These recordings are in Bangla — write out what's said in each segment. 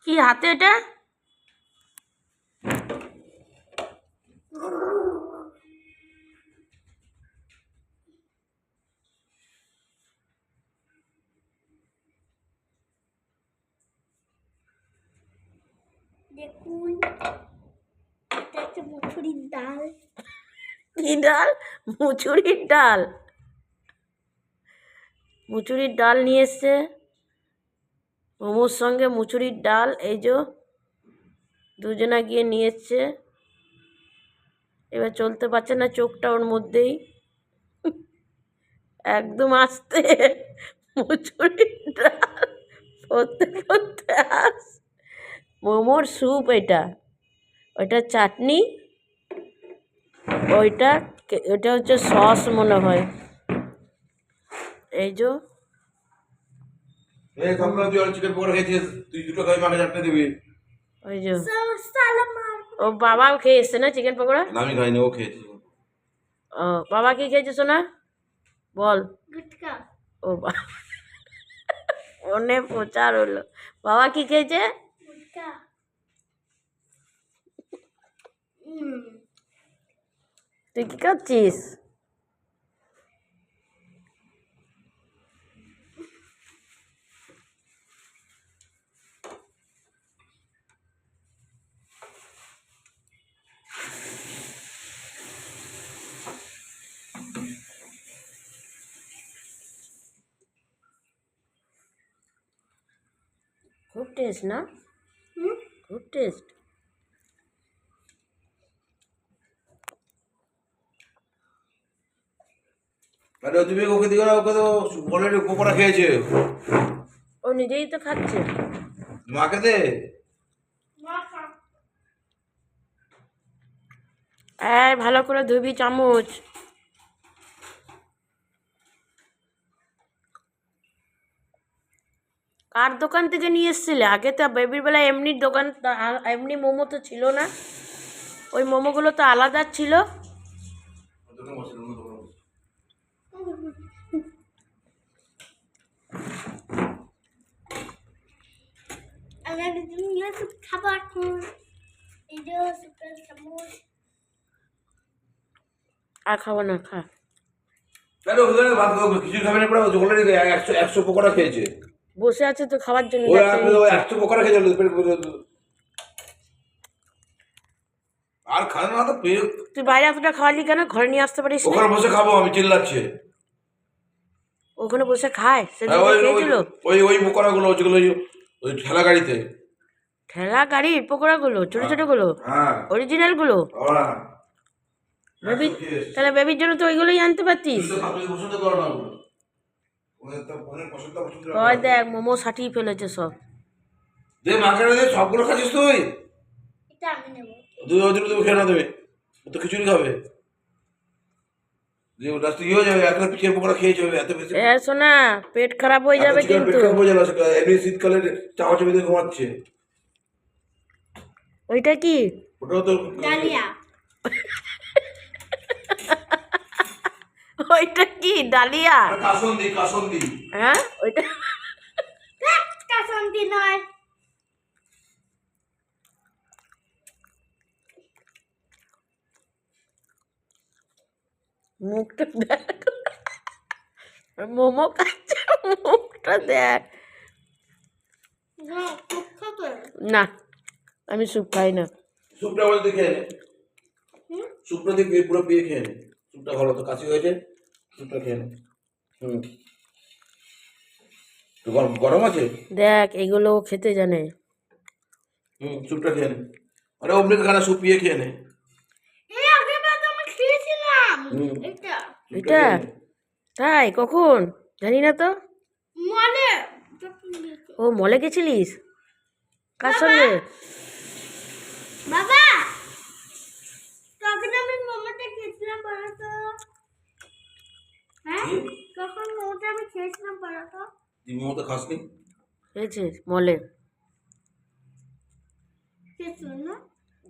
কি হাতে এটা? দেখুন, এটা একটা মুসুরির ডাল। কি ডাল? মুচুরির ডাল। মুচুরির ডাল নিয়ে এসছে, মোমোর সঙ্গে মুচুরির ডাল। এই যে দুজনা গিয়ে নিয়ে এসছে, এবার চলতে পারছে না, চোখটা ওর মধ্যেই। একদম আস্তে। মুচুরির ডাল পড়তে পড়তে আস। মোমোর স্যুপ এটা, ওইটা চাটনি, ওইটা ওটা হচ্ছে সস মনে হয়। এই যে এই সকালে তুই চিকেন পকোড়া খেয়েছিস, তুই দুটো খাই মাকে চারটে দিবি। ওই যে সালামার ও বাবাও খেয়ে এসছে না চিকেন পকোড়া? আমি খাইনি, ও খেয়েছি। ও বাবা কি খেয়েছে সোনা? বল। গুটকা। ও বাবা, মনে প্রচার হলো। বাবা কি খেয়েছে? গুটকা। তুই কি খাচ্ছিস? খুব টেস্ট না? খুব টেস্ট। আরে তুমি ওকে দিও না, ওকে তো অলরেডি পকোড়া খেয়েছে। ও নিজেই তো খাচ্ছে। মাকে দে। ভালো করে ধুবি চামচ। কার দোকান থেকে নিয়ে এসেছিলে? আগে তো বেবির বেলায় এমনি দোকান, এমনি মোমো তো ছিল না, ওই মোমোগুলো তো আলাদা ছিল। আমরা দুজন মিলে সব খাবার খান। এই যে সুপার চামচ। আর খাবো না, খা। কেন ওখানে ভাত খাবো, কিছু খাবে না? পরে অলরেডি 100 পকোড়া খেয়েছে। বসে আছে তো খাবার জন্য। ওই দেখতে নিচ্ছে। 100 পকোড়া খেয়েছে আর খাবে না তো পেয়ে। তুই বাইরে এতটা খাওয়ালি কেন? ঘরে নিয়ে আসতে পারিস না? ওখানে বসে খাবো, আমি চিল্লাচ্ছে। ওখানে বসে খায়, সেদিন ওই খেয়েছিল। ওই ওই পকোড়াগুলো যেগুলো ওই ঠেলা গাড়িতে। ঠেলা গাড়ির পকোড়াগুলো, ছোট ছোট গুলো, হ্যাঁ, অরিজিনাল গুলো। ওরা বেবি, তাহলে বেবির জন্য তো ওইগুলোই আনতে পারতিস। পছন্দ করো না ওগুলো। ওদের তো পছন্দ ওই দেখ মোমো সাটিয়ে ফেলেছে সব। দে মাকে দে, সবগুলো খাচ্ছিস তুই? এটা আমি নেব। দুই ওদের তুমি খেয়ে না দেবে, ও তো খিচুড়ি খাবে। যে লাস্টে কি হয়ে যাবে, একটা চিকেন পকোড়া খেয়ে যাবে এত বেশি। শোনা, পেট খারাপ হয়ে যাবে চিকেন পেট কিন্তু। খারাপ হয়ে যাবে, এমনি শীতকালে চাওয়া চাবি দিয়ে ঘুমাচ্ছে। ওইটা কি? ওটাও তো ডালিয়া। ওইটা কি ডালিয়া? কাসন্দি, কাসন্দি। হ্যাঁ ওইটা। কাসন্দি নয়। মুখটা দেখ, মোমো খাচ্ছে, মুখটা দেখ। হ্যাঁ, খুব খাবে। না, আমি স্যুপ খাই না। স্যুপটা বলতে খেয়ে নে, স্যুপটা দিয়ে পুরো পেয়ে খেয়ে নে। স্যুপটা ভালো তো, কাশি হয়েছে, স্যুপটা খেয়ে নে। তো গরম গরম আছে। দেখ এগুলো খেতে জানে। স্যুপটা খেয়ে নে। আরে অমনি খানা স্যুপ পিয়ে খেয়ে নে। এই আগেরবার তো আমি খেয়েছিলাম এটা। এটা তাই? কখন? জানি না তো। মানে ও মলে গেছিলিস? কার সঙ্গে? বাবা, তখন আমি মোমোটা খেয়েছিলাম বলো তো? হ্যাঁ, তখন মোমোটা আমি খেয়েছিলাম বলো তো? তুই মোমো তো খাসনি? খেয়েছিস মলে? খেয়েছিলাম না?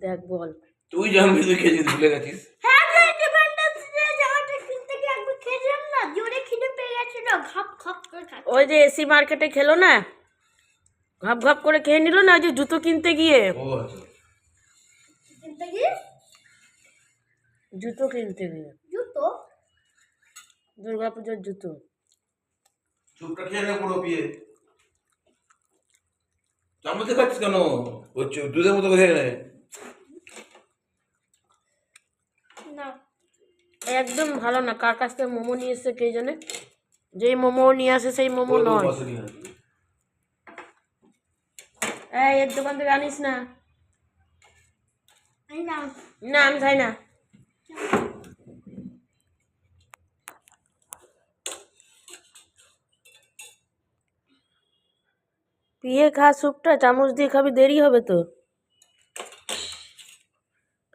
দেখ বল। তুই জানবি, তুই খেয়েছিস, ভুলে গেছিস। হ্যাঁ, তুই ডিপেন্ডেন্সে জামাটা কিনতে গিয়ে একবার খেয়েছিলাম না, জোরে খিদে পেয়ে গেছিল, খাপ খাপ করে খাচ্ছি। ওই যে এসি মার্কেটে খেলো না, ঘাপ ঘাপ করে খেয়ে নিল না, ওই যে জুতো কিনতে গিয়ে। ও আচ্ছা। কিনতে গিয়ে জুতো কিনতে গিয়ে, জুতো দুর্গাপুজোর জুতো। চুপটা খেয়ে নে পুরো পিয়ে। চামচে খাচ্ছিস কেন? ওই দুধের মতো খেয়ে নে। না একদম ভালো না। কার কাছ থেকে মোমো নিয়ে এসছে কে জানে, যেই মোমো নিয়ে আসে সেই মোমো ওই তো নয়। পাশে নিয়ে আসবি। এই এর দোকান থেকে আনিস না। আমি না না আমি খাই না। পিয়ে খা স্যুপটা, চামচ দিয়ে খাবি, দেরি হবে তো।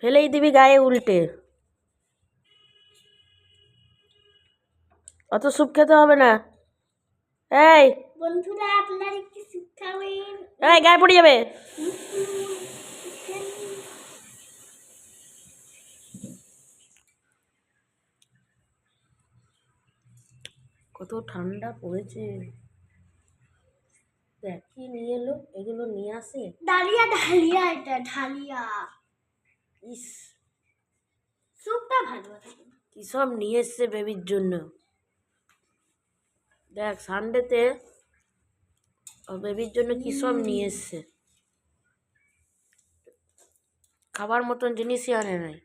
ফেলেই দিবি গায়ে উল্টে। অত স্যুপ খেতে হবে না। এই বন্ধুরা আপনারা একটু স্যুপ খাবেন। এই গায়ে পড়ে যাবে। কত ঠান্ডা পড়েছে। দেখ কি নিয়ে এলো, এগুলো নিয়ে আসে। ডালিয়া ঢালিয়া, এটা ঢালিয়া। ইস, স্যুপটা ভালো আছে। কি সব নিয়ে এসছে বেবির জন্য। দেখ সানডেতে বেবির জন্য কি সব নিয়ে এসছে। খাবার মতন জিনিসই আনে নাই।